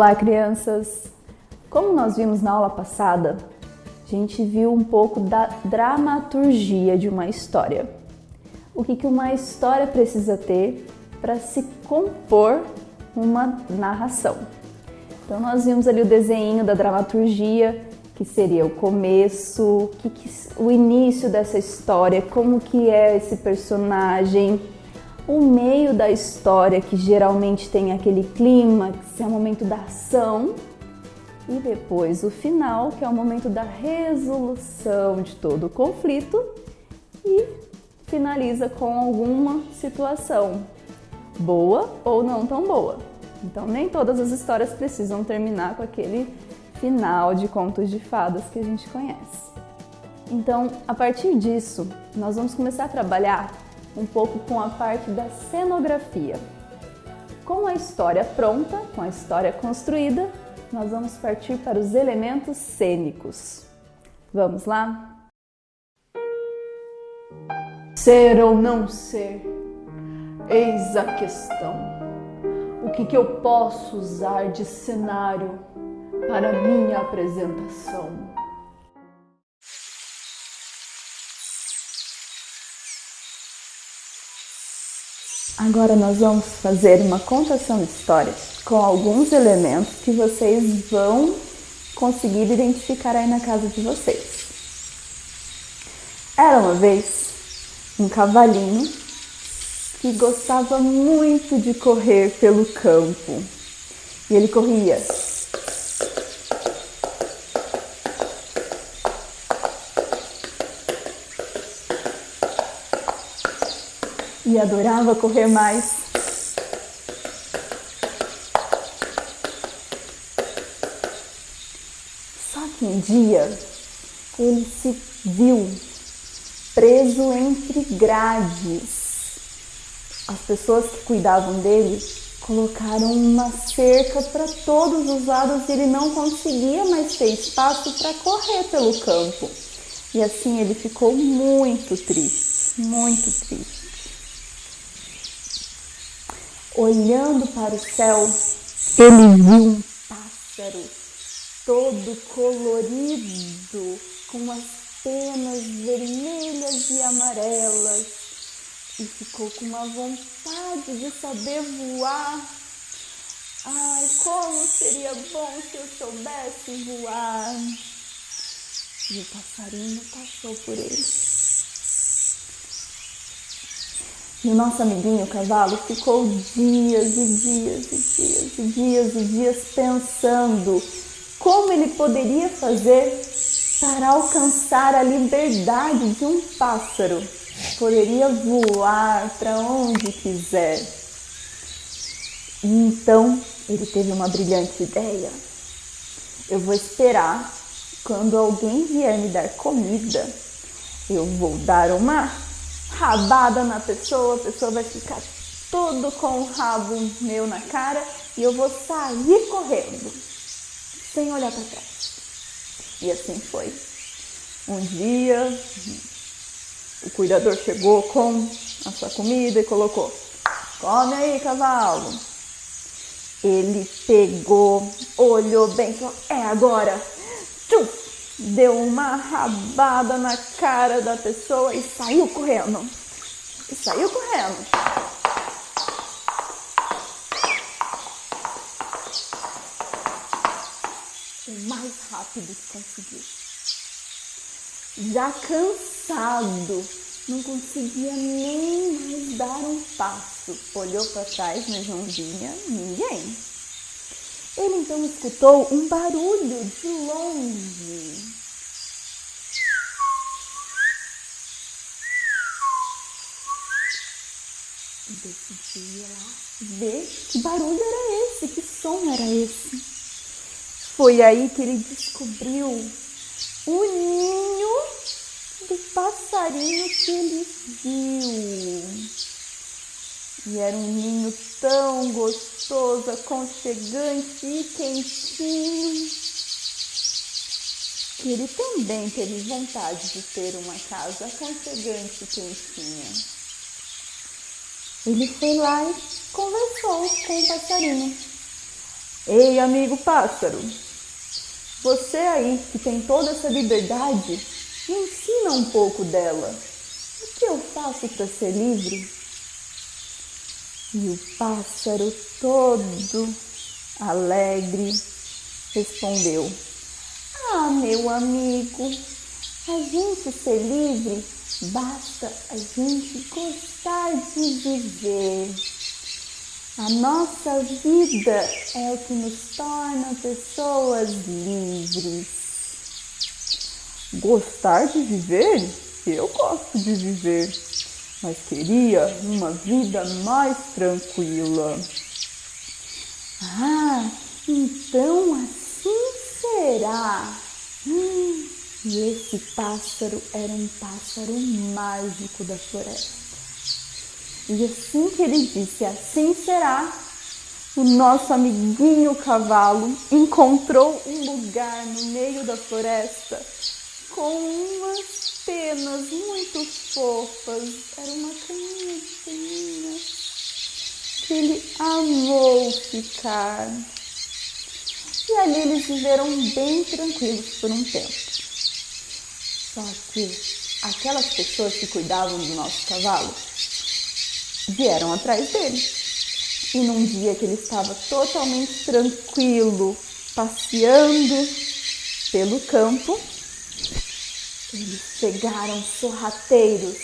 Olá, crianças! Como nós vimos na aula passada, a gente viu um pouco da dramaturgia de uma história. O que uma história precisa ter para se compor uma narração. Então nós vimos ali o desenho da dramaturgia, que seria o começo, o início dessa história, como que é esse personagem, o meio da história, que geralmente tem aquele clímax, é o momento da ação, e depois o final, que é o momento da resolução de todo o conflito, e finaliza com alguma situação, boa ou não tão boa. Então nem todas as histórias precisam terminar com aquele final de contos de fadas que a gente conhece. Então, a partir disso, nós vamos começar a trabalhar um pouco com a parte da cenografia. Com a história pronta, com a história construída, nós vamos partir para os elementos cênicos. Vamos lá? Ser ou não ser? Eis a questão. O que eu posso usar de cenário para minha apresentação? Agora nós vamos fazer uma contação de histórias com alguns elementos que vocês vão conseguir identificar aí na casa de vocês. Era uma vez um cavalinho que gostava muito de correr pelo campo. E ele corria. E adorava correr mais. Só que um dia ele se viu preso entre grades. As pessoas que cuidavam dele colocaram uma cerca para todos os lados e ele não conseguia mais ter espaço para correr pelo campo. E assim ele ficou muito triste, muito triste. Olhando para o céu, ele viu um pássaro todo colorido, com as penas vermelhas e amarelas, e ficou com uma vontade de saber voar. Ai, como seria bom se eu soubesse voar! E o passarinho passou por ele. E o nosso amiguinho, o cavalo, ficou dias e dias e dias e dias e dias pensando como ele poderia fazer para alcançar a liberdade de um pássaro. Poderia voar para onde quiser. E então ele teve uma brilhante ideia. Eu vou esperar quando alguém vier me dar comida. Eu vou dar uma rabada na pessoa, a pessoa vai ficar todo com o rabo meu na cara e eu vou sair correndo, sem olhar para trás. E assim foi. Um dia, o cuidador chegou com a sua comida e colocou: come aí, cavalo. Ele pegou, olhou bem e falou: é agora. Tchum! Deu uma rabada na cara da pessoa e saiu correndo. O mais rápido que conseguiu. Já cansado, não conseguia nem mais dar um passo. Olhou para trás, mas não vinha ninguém. Ele então escutou um barulho de longe. E decidiu ir lá ver que barulho era esse, que som era esse. Foi aí que ele descobriu o ninho do passarinho que ele viu. E era um ninho tão gostoso, aconchegante e quentinho, que ele também teve vontade de ter uma casa aconchegante e quentinha. Ele foi lá e conversou com o passarinho. Ei, amigo pássaro, você aí que tem toda essa liberdade, me ensina um pouco dela. O que eu faço para ser livre? E o pássaro todo alegre respondeu: Ah, meu amigo, a gente ser livre, basta a gente gostar de viver. A nossa vida é o que nos torna pessoas livres. Gostar de viver? Eu gosto de viver, mas queria uma vida mais tranquila. Ah, então assim será. E esse pássaro era um pássaro mágico da floresta. E assim que ele disse, assim será, o nosso amiguinho cavalo encontrou um lugar no meio da floresta com umas penas muito fofas. Era uma caminha pequenininha que ele amou ficar. E ali eles viveram bem tranquilos por um tempo. Só que aquelas pessoas que cuidavam do nosso cavalo vieram atrás dele. E num dia que ele estava totalmente tranquilo, passeando pelo campo, eles chegaram sorrateiros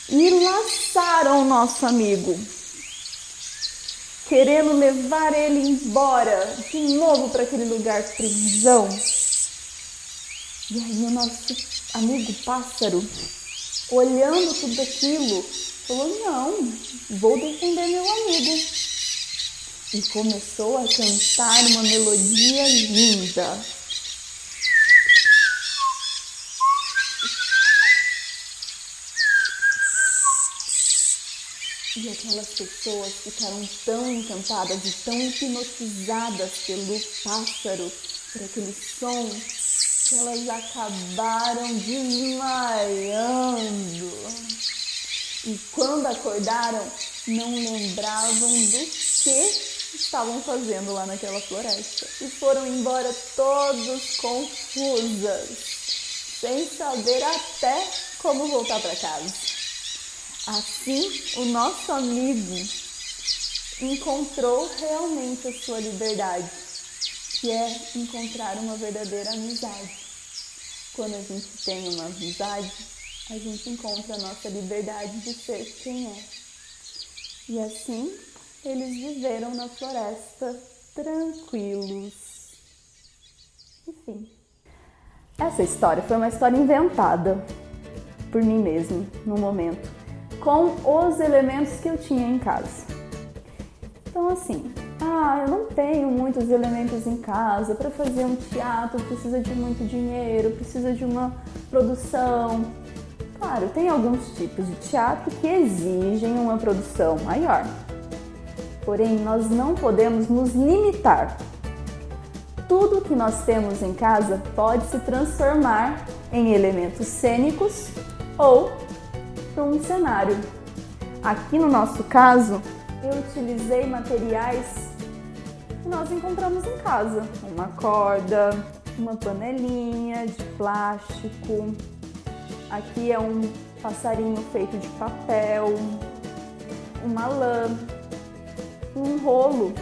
e laçaram o nosso amigo, querendo levar ele embora de novo para aquele lugar prisão. E aí o nosso amigo pássaro, olhando tudo aquilo, falou: não, vou defender meu amigo. E começou a cantar uma melodia linda. E aquelas pessoas ficaram tão encantadas e tão hipnotizadas pelo pássaro, por aquele som, que elas acabaram desmaiando. E quando acordaram, não lembravam do que estavam fazendo lá naquela floresta. E foram embora todos confusas, sem saber até como voltar para casa. Assim, o nosso amigo encontrou realmente a sua liberdade, que é encontrar uma verdadeira amizade. Quando a gente tem uma amizade, a gente encontra a nossa liberdade de ser quem é. E assim, eles viveram na floresta tranquilos. Enfim, essa história foi uma história inventada por mim mesma, no momento, com os elementos que eu tinha em casa. Então assim, eu não tenho muitos elementos em casa. Para fazer um teatro precisa de muito dinheiro, precisa de uma produção. Claro, tem alguns tipos de teatro que exigem uma produção maior. Porém, nós não podemos nos limitar. Tudo que nós temos em casa pode se transformar em elementos cênicos ou num cenário. Aqui no nosso caso, eu utilizei materiais que nós encontramos em casa. Uma corda, uma panelinha de plástico. Aqui é um passarinho feito de papel, uma lã, um rolo,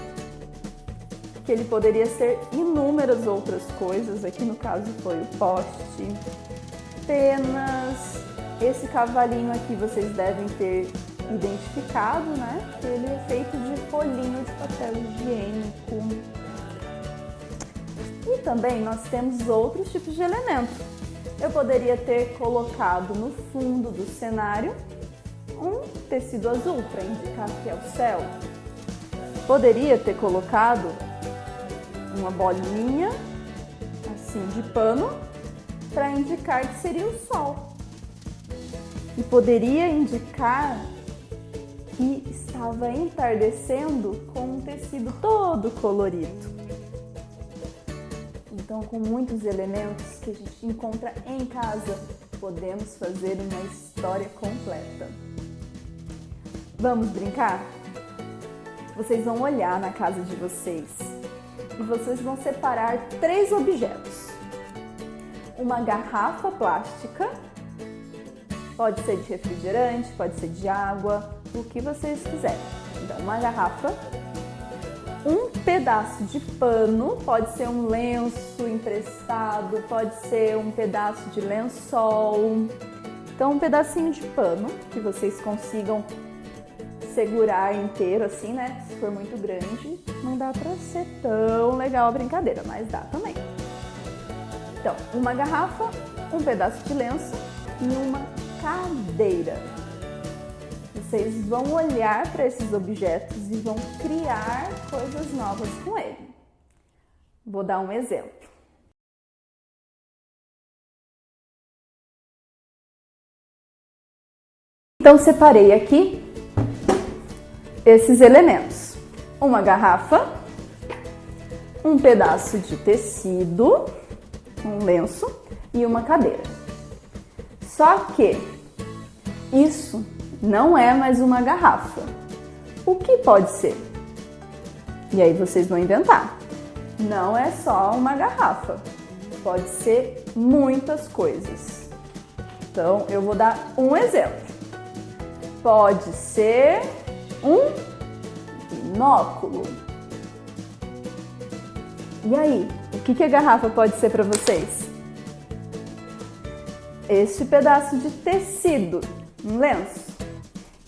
que ele poderia ser inúmeras outras coisas. Aqui no caso foi o poste, penas. Esse cavalinho aqui vocês devem ter identificado, né? Ele é feito de rolinho de papel higiênico. E também nós temos outros tipos de elementos. Eu poderia ter colocado no fundo do cenário um tecido azul para indicar que é o céu. Poderia ter colocado uma bolinha assim de pano para indicar que seria o sol. E poderia indicar que estava entardecendo com um tecido todo colorido. Então, com muitos elementos que a gente encontra em casa, podemos fazer uma história completa. Vamos brincar? Vocês vão olhar na casa de vocês e vocês vão separar 3 objetos. Uma garrafa plástica, pode ser de refrigerante, pode ser de água, o que vocês quiserem. Então, uma garrafa, um pedaço de pano, pode ser um lenço emprestado, pode ser um pedaço de lençol. Então, um pedacinho de pano que vocês consigam segurar inteiro assim, né? Se for muito grande, não dá pra ser tão legal a brincadeira, mas dá também. Então, uma garrafa, um pedaço de lenço e uma cadeira. Vocês vão olhar para esses objetos e vão criar coisas novas com ele. Vou dar um exemplo. Então, separei aqui esses elementos. Uma garrafa, um pedaço de tecido, um lenço e uma cadeira. Só que isso não é mais uma garrafa. O que pode ser? E aí vocês vão inventar. Não é só uma garrafa. Pode ser muitas coisas. Então, eu vou dar um exemplo. Pode ser um binóculo. E aí, o que a garrafa pode ser para vocês? Este pedaço de tecido, um lenço.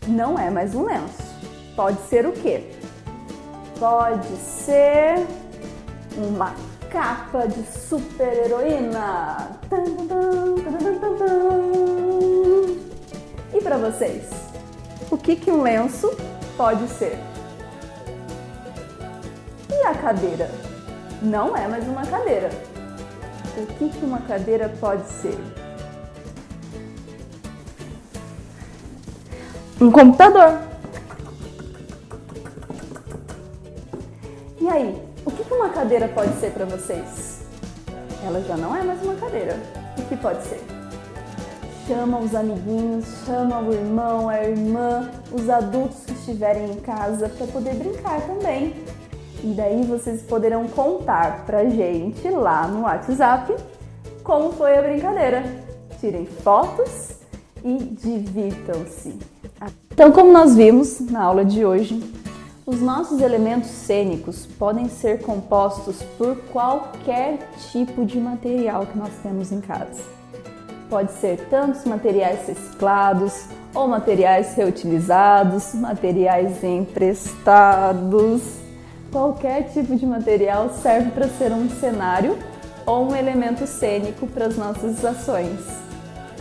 Não é mais um lenço. Pode ser o quê? Pode ser uma capa de super-heroína. E para vocês? O que um lenço pode ser? E a cadeira? Não é mais uma cadeira. O que uma cadeira pode ser? Um computador. E aí, o que uma cadeira pode ser para vocês? Ela já não é mais uma cadeira. O que pode ser? Chama os amiguinhos, chama o irmão, a irmã, os adultos que estiverem em casa para poder brincar também. E daí vocês poderão contar pra gente lá no WhatsApp como foi a brincadeira. Tirem fotos e divirtam-se. Então, como nós vimos na aula de hoje, os nossos elementos cênicos podem ser compostos por qualquer tipo de material que nós temos em casa. Pode ser tantos materiais reciclados ou materiais reutilizados, materiais emprestados. Qualquer tipo de material serve para ser um cenário ou um elemento cênico para as nossas ações.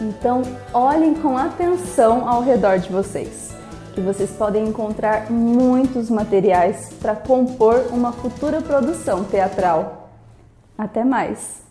Então, olhem com atenção ao redor de vocês, que vocês podem encontrar muitos materiais para compor uma futura produção teatral. Até mais!